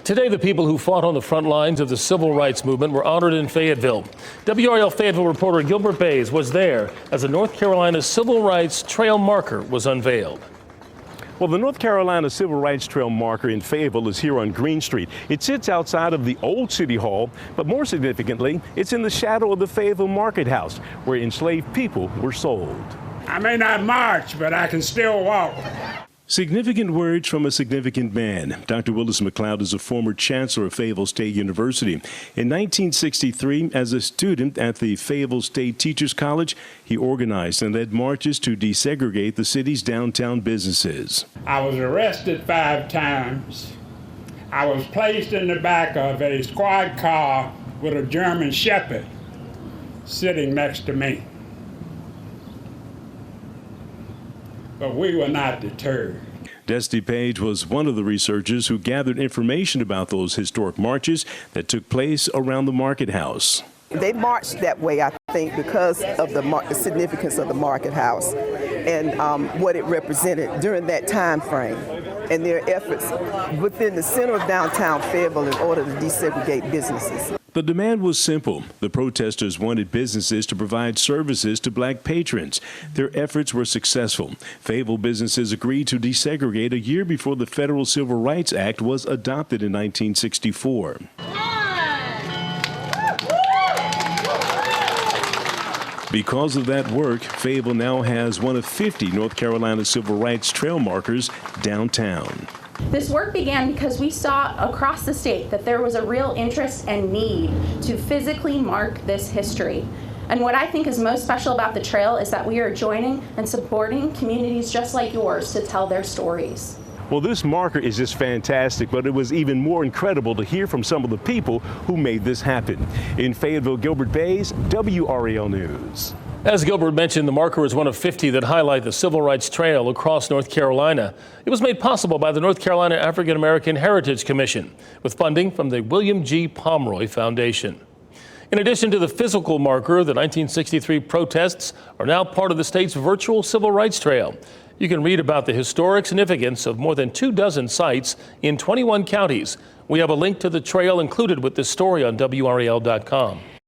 Today, the people who fought on the front lines of the civil rights movement were honored in Fayetteville. WRAL Fayetteville reporter Gilbert Bays was there as the North Carolina Civil Rights Trail marker was unveiled. Well, the North Carolina Civil Rights Trail marker in Fayetteville is here on Green Street. It sits outside of the old City Hall, but more significantly, it's in the shadow of the Fayetteville Market House, where enslaved people were sold. I may not march, but I can still walk. Significant words from a significant man. Dr. Willis McLeod is a former chancellor of Fayetteville State University. In 1963, as a student at the Fayetteville State Teachers College, he organized and led marches to desegregate the city's downtown businesses. I was arrested 5 times. I was placed in the back of a squad car with a German Shepherd sitting next to me. But we were not deterred. Dusty Page was one of the researchers who gathered information about those historic marches that took place around the market house. They marched that way, I think, because of the significance of the market house and what it represented during that time frame and their efforts within the center of downtown Fayetteville in order to desegregate businesses. The demand was simple. The protesters wanted businesses to provide services to black patrons. Their efforts were successful. Fayetteville businesses agreed to desegregate a year before the Federal Civil Rights Act was adopted in 1964. Because of that work, Fayetteville now has one of 50 North Carolina Civil Rights Trail markers downtown. This work began because we saw across the state that there was a real interest and need to physically mark this history. And what I think is most special about the trail is that we are joining and supporting communities just like yours to tell their stories. Well, this marker is just fantastic, but it was even more incredible to hear from some of the people who made this happen. In Fayetteville, Gilbert Bays, WRAL News. As Gilbert mentioned, the marker is one of 50 that highlight the Civil Rights Trail across North Carolina. It was made possible by the North Carolina African American Heritage Commission with funding from the William G. Pomeroy Foundation. In addition to the physical marker, the 1963 protests are now part of the state's virtual Civil Rights Trail. You can read about the historic significance of more than 24 sites in 21 counties. We have a link to the trail included with this story on WRAL.com.